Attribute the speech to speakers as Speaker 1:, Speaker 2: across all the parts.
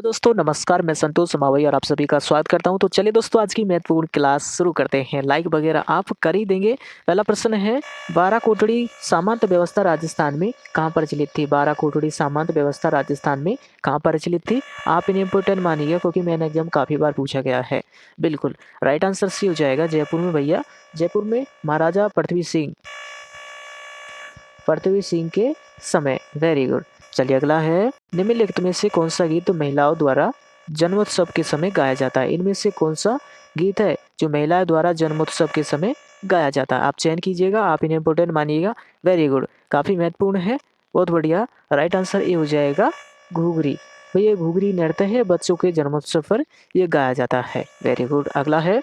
Speaker 1: तो दोस्तों नमस्कार, मैं संतोष समावई और आप सभी का स्वागत करता हूं। तो चलिए दोस्तों, आज की महत्वपूर्ण क्लास शुरू करते हैं। लाइक वगैरह आप कर ही देंगे। पहला प्रश्न है, 12 कोटड़ी सामंत व्यवस्था राजस्थान में कहाँ प्रचलित थी? 12 कोटड़ी सामंत व्यवस्था राजस्थान में कहाँ प्रचलित थी? आप इन्हें इंपोर्टेंट मानिएगा क्योंकि मैंने एग्जाम काफ़ी बार पूछा गया है। बिल्कुल राइट आंसर सी हो जाएगा, जयपुर में भैया। जयपुर में महाराजा पृथ्वी सिंह के समय। Very good. चलिए अगला है, निम्नलिखित में से कौन सा गीत महिलाओं द्वारा जन्मोत्सव के समय गाया जाता है? इनमें से कौन सा गीत है जो महिलाओं द्वारा जन्मोत्सव के समय गाया जाता है? आप चयन कीजिएगा, आप इन्हें इंपोर्टेंट मानिएगा। वेरी गुड, काफ़ी महत्वपूर्ण है, बहुत बढ़िया। राइट आंसर ए हो जाएगा, घुघरी। भैया घुघरी नृत्य है, बच्चों के जन्मोत्सव पर ये गाया जाता है। Very good. अगला है,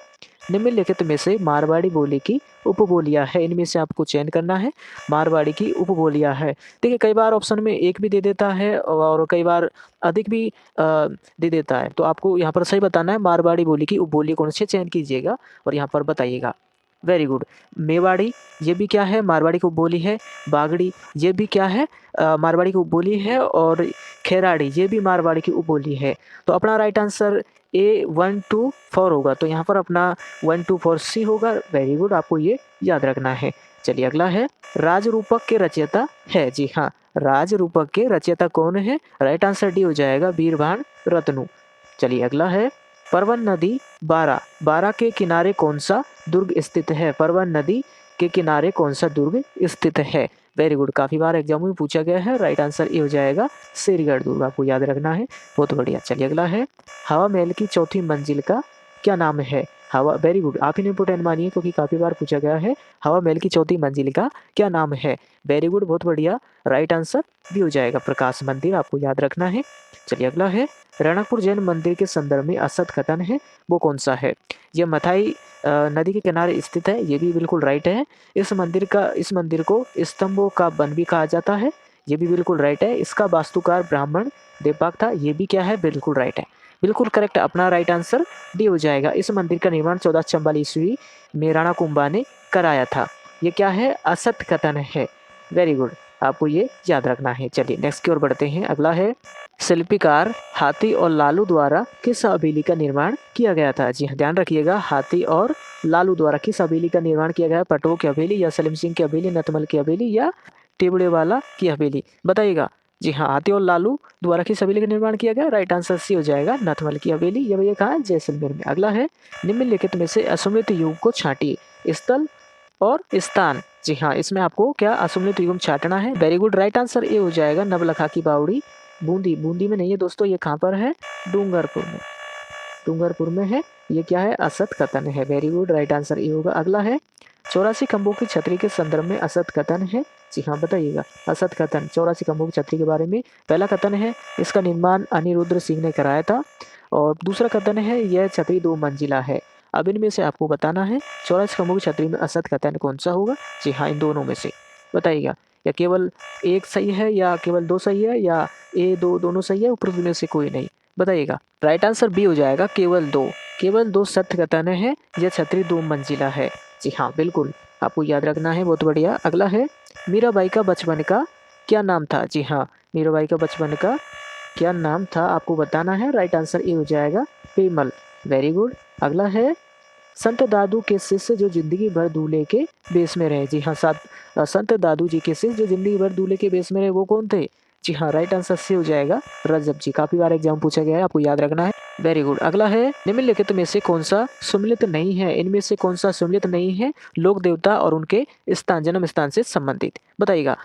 Speaker 1: निम्नलिखित में से मारवाड़ी बोली की उपबोलियां है। इनमें से आपको चयन करना है। मारवाड़ी की उपबोलियां है। देखिए कई बार ऑप्शन में एक भी दे देता है और कई बार अधिक भी दे देता है, तो आपको यहाँ पर सही बताना है। मारवाड़ी बोली की उपबोली कौन सी, चयन कीजिएगा और यहाँ पर बताइएगा। Very good. मेवाड़ी, ये भी क्या है? मारवाड़ी की उपबोली है। बागड़ी, ये भी क्या है? मारवाड़ी की उपबोली है। और खेराड़ी, ये भी मारवाड़ी की उपबोली है। तो अपना राइट आंसर ए 1 2 4 होगा। तो यहाँ पर अपना 1 2 4 सी होगा। वेरी गुड, आपको ये याद रखना है। चलिए अगला है, राजरूपक के रचयिता है। जी हाँ, राजरूपक के रचयिता कौन है? राइट आंसर डी हो जाएगा, वीरभान रत्नू। चलिए अगला है, परवन नदी बारा के किनारे कौन सा दुर्ग स्थित है? परवन नदी के किनारे कौन सा दुर्ग स्थित है? वेरी गुड, काफी बार एग्जाम में पूछा गया है। राइट आंसर ए हो जाएगा, शेरगढ़ दुर्ग। आपको याद रखना है, बहुत बढ़िया। चलिए अगला है, हवा महल की चौथी मंजिल का क्या नाम है? हवा, वेरी गुड, आप इन्हें इंपोर्टेंट मानिए क्योंकि काफी बार पूछा गया है। हवा महल की चौथी मंजिल का क्या नाम है? वेरी गुड, बहुत बढ़िया। राइट आंसर भी हो जाएगा, प्रकाश मंदिर। आपको याद रखना है। चलिए अगला है, रणकपुर जैन मंदिर के संदर्भ में असत कथन है, वो कौन सा है? यह मथाई नदी के किनारे स्थित है, ये भी बिल्कुल राइट है। इस मंदिर को स्तंभों का वन भी कहा जाता है, ये भी बिल्कुल राइट है। इसका वास्तुकार ब्राह्मण देवपाग था, ये भी क्या है? बिल्कुल राइट है, बिल्कुल करेक्ट। अपना राइट आंसर डी हो जाएगा। इस मंदिर का निर्माण 1444 ईस्वी में राणा कुंभा ने कराया था। ये क्या है? असत कथन है। वेरी गुड, आपको ये याद रखना है। चलिए नेक्स्ट की ओर बढ़ते हैं। अगला है, शिल्पकार हाथी और लालू द्वारा किस हवेली का निर्माण किया गया था? जी हाँ, ध्यान रखिएगा, हाथी और लालू द्वारा किस हवेली का निर्माण किया गया है? पटो की हवेली, या सलीम सिंह की हवेली, नतमल की हवेली, या टिबड़े वाला की हवेली? बताइएगा। जी हाँ, हाथी और लालू द्वारा किस हवेली का निर्माण किया गया? राइट आंसर सी हो जाएगा, नथमल की हवेली। ये भैया कहाँ है? जैसलमेर में। अगला है, निम्नलिखित में से असुमित युग को छांटिए, स्थल और स्थान। जी हाँ, इसमें आपको क्या असुमित युग छांटना है। Very good, right answer A हो जाएगा, नवलखा की बावड़ी। बूंदी में नहीं है दोस्तों, ये कहाँ पर है? डूंगरपुर में है। ये क्या है? असत कथन है। Very good, right answer A होगा। अगला है, 84 खंभों की छतरी के संदर्भ में असत कथन है। जी हाँ, बताइएगा। असत कथन 84 खंभों की छतरी के बारे में पहला कथन है, इसका निर्माण अनिरुद्ध सिंह ने कराया था। और दूसरा कथन है, यह छतरी 2 मंजिला है। अब इनमें से आपको बताना है 84 खंभों की छतरी में असत कथन कौन सा होगा? जी हाँ, इन दोनों में से बताइएगा। या केवल एक सही है, या केवल 2 सही है, या ए 2 दोनों सही है, ऊपर में से कोई नहीं? बताइएगा। राइट आंसर बी हो जाएगा, केवल दो सत्य कथन है, यह छतरी 2 मंजिला है। जी हाँ, बिल्कुल, आपको याद रखना है, बहुत बढ़िया। अगला है, मीराबाई का बचपन का क्या नाम था? जी हाँ, मीराबाई का बचपन का क्या नाम था, आपको बताना है। राइट आंसर ए हो जाएगा, पेमल। Very good. अगला है, संत दादू के शिष्य जो जिंदगी भर दूल्हे के बेस में रहे। जी हाँ, संत दादू जी के शिष्य जो जिंदगी भर दूल्हे के बेस में रहे, वो कौन थे? जी हाँ, राइट आंसर सी हो जाएगा, रजब जी। काफी बार एग्जाम पूछा गया है, आपको याद रखना है। Very good. अगला है, निम्नलिखित में से कौन सा सुमिलित नहीं है? इनमें से कौन सा सुमिलित नहीं है? लोक देवता और उनके जन्म स्थान से संबंधित। बताइएगा।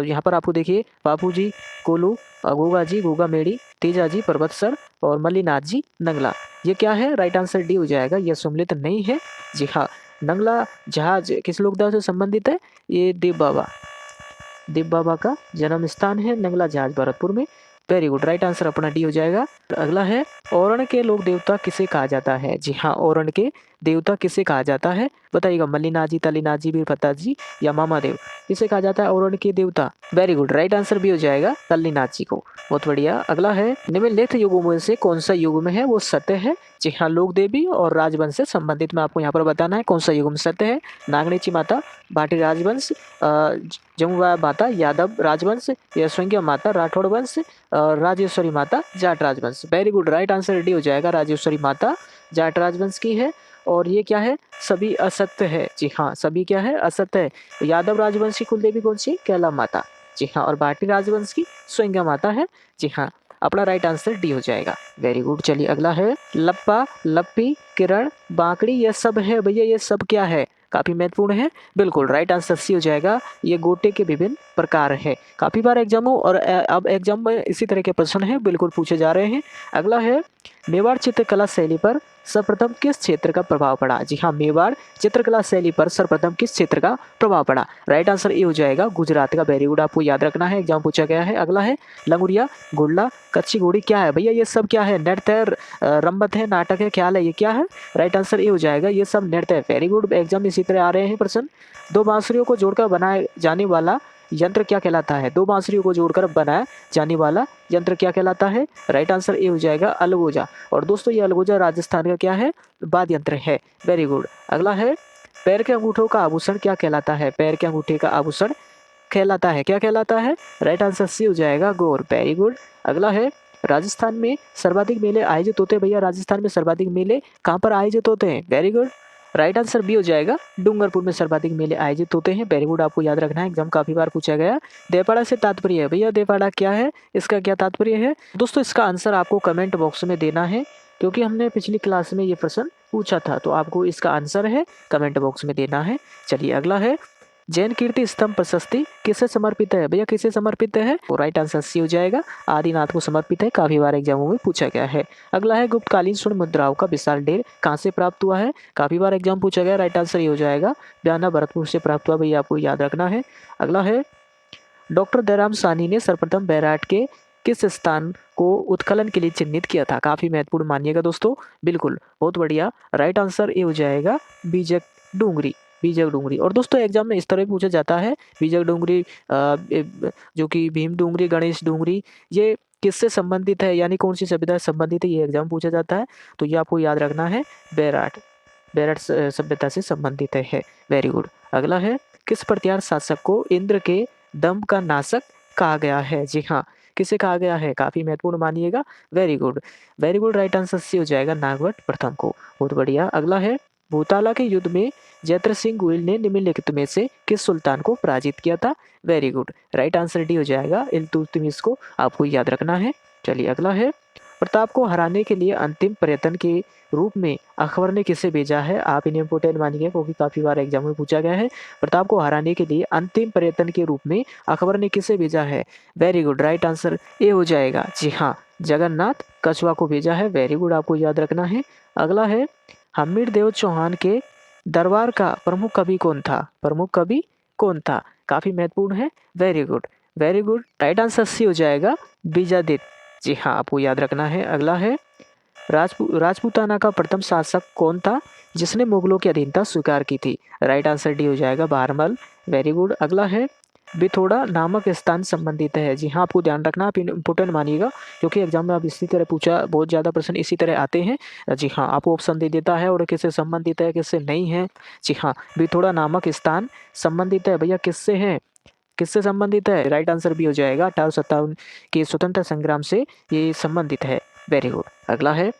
Speaker 1: यहाँ पर आपको देखिए, बापू जी कोलू, गोगा जी गोगा मेड़ी, तेजा जी पर्वतसर और मल्लीनाथ जी नंगला। ये क्या है? राइट आंसर डी हो जाएगा, यह सुमिलित नहीं है। जी हाँ, नंगला जहाज किस लोक देवता से संबंधित है? ये देव बाबा का जन्म स्थान है नंगला जहाज, भरतपुर में। वेरी गुड, राइट आंसर अपना डी हो जाएगा। अगला है, औरण के लोक देवता किसे कहा जाता है? जी हाँ, औरण के देवता किसे कहा जाता है? बताइएगा, मल्लिनाथ जी, तल्लीनाथ जी, वीरभद्र जी या मामादेव, किसे कहा जाता है औरण के देवता? वेरी गुड, राइट आंसर भी हो जाएगा तल्लीनाथ जी को। बहुत बढ़िया। अगला है, निम्नलिखित युगों में से कौन सा युग में है वो सत्य है? जी हाँ, लोक देवी और राजवंश से संबंधित में आपको यहाँ पर बताना है कौन सा युग में सत्य है। नागणेची माता, भाटी राजवंश, जमुआ माता, यादव राजवंश, यशवंगिया माता, राठौड़ वंश, राजेश्वरी माता, जाट राजवंश। Very good, right answer D हो जाएगा, राजेश्वरी माता जाट राजवंश की है। और ये क्या है? सभी असत्य है। जी हाँ, सभी क्या है? असत्य है। यादव राजवंश की कुलदेवी कौन सी? कैला माता। जी हाँ, और भाटी राजवंश की स्वयंगा माता है। जी हाँ, अपना राइट आंसर डी हो जाएगा। Very good. चलिए अगला है, लप्पा, लप्पी, किरण, बांकड़ी, ये सब है भैया, ये सब क्या है? काफी महत्वपूर्ण है। बिल्कुल, राइट आंसर सी हो जाएगा, ये गोटे के विभिन्न प्रकार है। काफी बार एग्जामों और अब एग्जाम में इसी तरह के प्रश्न है बिल्कुल पूछे जा रहे हैं। अगला है, मेवाड़ चित्रकला शैली पर सर्वप्रथम किस क्षेत्र का प्रभाव पड़ा? जी हाँ, मेवाड़ चित्रकला शैली पर सर्वप्रथम किस क्षेत्र का प्रभाव पड़ा? राइट आंसर ए हो जाएगा, गुजरात का। वेरी गुड, आपको याद रखना है, एग्जाम पूछा गया है। अगला है, लंगुरिया, गुड़ला, कच्ची घोड़ी क्या है भैया? ये सब क्या है? नृत्य, रंबत है, नाटक है, ख्याल है, ये क्या है? राइट आंसर ए हो जाएगा, ये सब नृत्य है। वेरी गुड, एग्जाम इसी तरह आ रहे हैं प्रश्न। दो बांसुरियों को जोड़कर बनाए जाने वाला यंत्र क्या कहलाता है? दो बांसुरियों को जोड़कर बनाया जाने वाला यंत्र क्या कहलाता है? राइट आंसर ए हो जाएगा, अलगोजा। और दोस्तों, ये अलगोजा राजस्थान का क्या है? वाद्य यंत्र है। Very good. अगला है, पैर के अंगूठों का आभूषण क्या कहलाता है? पैर के अंगूठे का आभूषण कहलाता है, क्या कहलाता है? राइट आंसर सी हो जाएगा, गौर। Very good. अगला है, राजस्थान में सर्वाधिक मेले आयोजित होते हैं भैया, राजस्थान में सर्वाधिक मेले कहाँ पर आयोजित होते हैं? Very good, right answer B हो जाएगा, डूंगरपुर में सर्वाधिक मेले आयोजित होते हैं। वेरी गुड, आपको याद रखना है, एग्जाम काफी बार पूछा गया। देवपाड़ा से तात्पर्य है भैया, देवपाड़ा क्या है, इसका क्या तात्पर्य है? दोस्तों, इसका आंसर आपको कमेंट बॉक्स में देना है, क्योंकि हमने पिछली क्लास में ये प्रश्न पूछा था, तो आपको इसका आंसर है कमेंट बॉक्स में देना है। चलिए अगला है, जैन कीर्ति स्तंभ प्रशस्ति किसे समर्पित है भैया? किसे समर्पित है? तो राइट आंसर सी हो जाएगा, आदिनाथ को समर्पित है। काफी बार एग्जामों में पूछा गया है। अगला है, गुप्तकालीन स्वर्ण मुद्राओं का विशाल ढेर कहाँ से प्राप्त हुआ है? काफी बार एग्जाम पूछा गया। राइट आंसर ये हो जाएगा, बयाना भरतपुर से प्राप्त हुआ भैया, आपको याद रखना है। अगला है, डॉक्टर दयाराम साहनी ने सर्वप्रथम बैराट के किस स्थान को उत्खनन के लिए चिन्हित किया था? काफी महत्वपूर्ण मानिएगा दोस्तों। बिल्कुल, बहुत बढ़िया, राइट आंसर ये हो जाएगा, बीजक डूंगरी। बीजक डूंगरी। और दोस्तों, एग्जाम में इस तरह पूछा जाता है, बीजक डूंगरी जो कि भीम डूंगरी, गणेश डूंगरी, ये किससे संबंधित है, यानी कौन सी सभ्यता से संबंधित है, ये एग्जाम पूछा जाता है। तो ये आपको याद रखना है, बैराट, बैराट सभ्यता से संबंधित है। Very good. अगला है, किस प्रत्यार शासक को इंद्र के दंभ का नाशक कहा गया है? जी हाँ, किसे कहा गया है? काफी महत्वपूर्ण मानिएगा। Very good, very good, right answer C हो जाएगा, नागवट प्रथम को। बहुत बढ़िया। अगला है, भूताला के युद्ध में जयद्रथ सिंह गोहिल ने निम्नलिखित में से किस सुल्तान को पराजित किया था? Very good, right answer D हो जाएगा, इल्तुतमिश को आपको याद रखना है। चलिए अगला है, प्रताप को हराने के लिए अंतिम प्रयत्न के रूप में अकबर ने किसे भेजा है? आप इन्हें इंपोर्टेंट मानिए, क्योंकि काफी बार एग्जाम में पूछा गया है। प्रताप को हराने के लिए अंतिम प्रयत्न के रूप में अकबर ने किसे भेजा है? Very good, right answer A हो जाएगा, जी हाँ, जगन्नाथ कछुआ को भेजा है। वेरी गुड, आपको याद रखना है। अगला है, हमीर देव चौहान के दरबार का प्रमुख कवि कौन था? प्रमुख कवि कौन था? काफी महत्वपूर्ण है। Very good, very good, right answer C हो जाएगा, बीजादित्य। जी हाँ, आपको याद रखना है। अगला है, राजपूताना का प्रथम शासक कौन था जिसने मुगलों की अधीनता स्वीकार की थी? राइट आंसर डी हो जाएगा, बहरमल। Very good. अगला है, बिथोड़ा नामक स्थान संबंधित है। जी हाँ, आपको ध्यान रखना, आप इंपोर्टेंट मानिएगा, क्योंकि एग्जाम में अब इसी तरह पूछा, बहुत ज़्यादा प्रश्न इसी तरह आते हैं। जी हाँ, आपको ऑप्शन दे देता है और किससे संबंधित है, किससे नहीं है। जी हाँ, बिथोड़ा नामक स्थान संबंधित है भैया, किससे है, किससे संबंधित है? राइट आंसर भी हो जाएगा, 1857 के स्वतंत्रता संग्राम से ये संबंधित है। Very good. अगला है,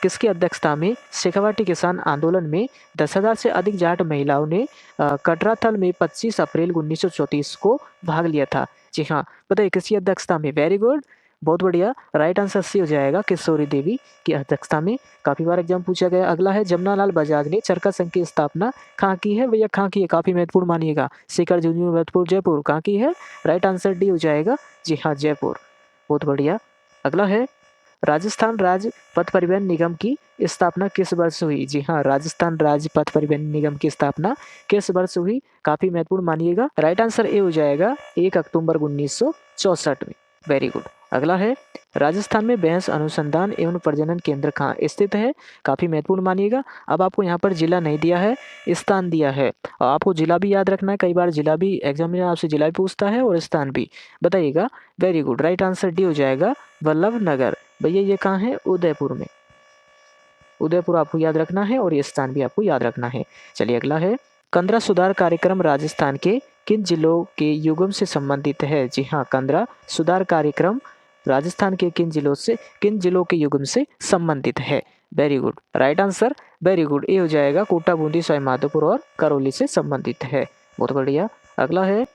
Speaker 1: किसकी अध्यक्षता में शेखावाटी किसान आंदोलन में 10,000 से अधिक जाट महिलाओं ने कटराथल में 25 अप्रैल 1934 को भाग लिया था? जी हाँ, बताइए किसकी अध्यक्षता में? वेरी गुड, बहुत बढ़िया, राइट आंसर सी हो जाएगा, किशोरी देवी की अध्यक्षता में। काफी बार एग्जाम पूछा गया। अगला है, जमनालाल बजाज ने चरखा संघ की स्थापना कहाँ की है भैया? कहाँ की है? काफी महत्वपूर्ण मानिएगा, शिखर जूनियर जयपुर। कहाँ की है? राइट आंसर डी हो जाएगा, जी हाँ, जयपुर। बहुत बढ़िया। अगला है, राजस्थान राज्य पथ परिवहन निगम की स्थापना किस वर्ष हुई? जी हाँ, राजस्थान राज्य पथ परिवहन निगम की स्थापना किस वर्ष हुई? काफी महत्वपूर्ण मानिएगा। राइट आंसर ए हो जाएगा, 1 अक्टूबर 1964 में। Very good. अगला है राजस्थान में भैंस अनुसंधान एवं प्रजनन केंद्र कहाँ स्थित है? काफ़ी महत्वपूर्ण मानिएगा। अब आपको यहाँ पर जिला नहीं दिया है, स्थान दिया है और आपको जिला भी याद रखना है। कई बार जिला भी एग्जामिनर आपसे जिला भी पूछता है और स्थान भी। बताइएगा। Very good, right answer D हो जाएगा, वल्लभ नगर। भैया ये कहाँ है? उदयपुर में। उदयपुर आपको याद रखना है और ये स्थान भी आपको याद रखना है। चलिए अगला है कंदरा सुधार कार्यक्रम राजस्थान के किन जिलों के युगम से संबंधित है? जी हाँ, कंदरा सुधार कार्यक्रम राजस्थान के किन जिलों के युगम से संबंधित है? Very good, right answer, very good, ये हो जाएगा कोटा, बूंदी, सवाईमाधोपुर और करौली से संबंधित है। बहुत बढ़िया। अगला है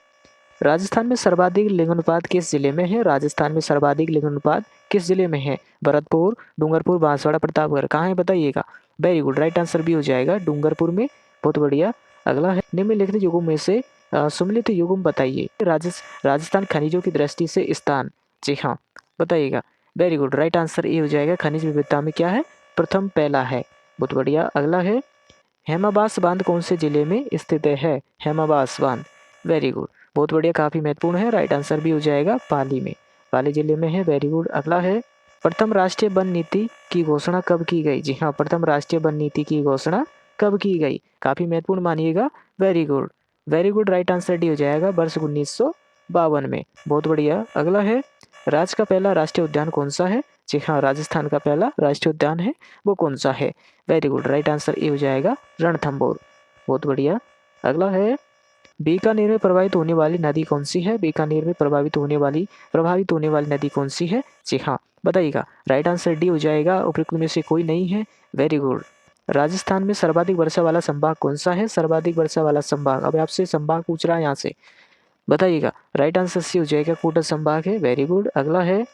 Speaker 1: राजस्थान में सर्वाधिक लिंगानुपात किस जिले में है? राजस्थान में सर्वाधिक लिंगानुपात किस जिले में है? भरतपुर, डूंगरपुर, बांसवाड़ा, प्रतापगढ़, कहाँ है बताइएगा। वेरी गुड, राइट आंसर भी हो जाएगा डूंगरपुर में। बहुत बढ़िया। अगला है निम्नलिखित युगों में से सुमेलित युगम बताइए। राजस्थान खनिजों की दृष्टि से स्थान। जी हाँ, बताइएगा। वेरी गुड, राइट आंसर ये हो जाएगा खनिज विविधता में क्या है? प्रथम पहला है। बहुत बढ़िया। अगला है हेमाबास बांध कौन से जिले में स्थित है? हेमाबास बांध, वेरी गुड, बहुत बढ़िया, काफ़ी महत्वपूर्ण है। राइट आंसर भी हो जाएगा पाली में, पाली जिले में है। Very good. अगला है प्रथम राष्ट्रीय वन नीति की घोषणा कब की गई? जी हाँ, प्रथम राष्ट्रीय वन नीति की घोषणा कब की गई? काफ़ी महत्वपूर्ण मानिएगा। Very good, very good, right answer D हो जाएगा वर्ष 1952 में। बहुत बढ़िया। अगला है राज्य का पहला राष्ट्रीय उद्यान कौन सा है? जी हाँ, राजस्थान का पहला राष्ट्रीय उद्यान है, वो कौन सा है? Very good, right answer A हो जाएगा रणथंभौर। बहुत बढ़िया। अगला है बीकानेर में प्रवाहित होने वाली नदी कौन सी है? बीकानेर में प्रभावित होने वाली नदी कौन सी है? जी हाँ, बताइएगा। राइट आंसर डी हो जाएगा, उपयुक्त में से कोई नहीं है। Very good. राजस्थान में सर्वाधिक वर्षा वाला संभाग कौन सा है? सर्वाधिक वर्षा वाला संभाग, अब आपसे संभाग पूछ रहा है यहाँ से, बताइएगा। राइट आंसर सी हो जाएगा, कोटा संभाग है। Very good. अगला है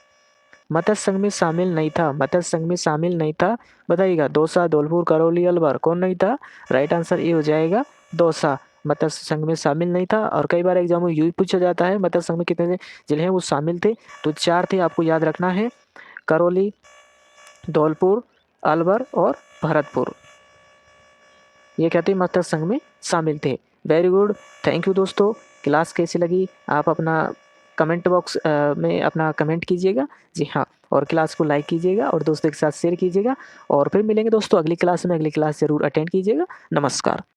Speaker 1: मत्स्य संघ में शामिल नहीं था, मत्स्य संघ में शामिल नहीं था, बताइएगा। दौसा, धौलपुर, करौली, अलवर, कौन नहीं था? राइट आंसर ए हो जाएगा दौसा, मत्स्य संघ में शामिल नहीं था। और कई बार एग्जाम में यूँ पूछा जाता है मत्स्य संघ में कितने जिले हैं वो शामिल थे, तो 4 थे, आपको याद रखना है। करौली, धौलपुर, अलवर और भरतपुर, ये कहते हैं मत्स्य संघ में शामिल थे। वेरी गुड, थैंक यू दोस्तों। क्लास कैसी लगी आप अपना कमेंट बॉक्स में अपना कमेंट कीजिएगा। जी हाँ, और क्लास को लाइक कीजिएगा और दोस्तों के साथ शेयर कीजिएगा। और फिर मिलेंगे दोस्तों अगली क्लास में, अगली क्लास ज़रूर अटेंड कीजिएगा। नमस्कार।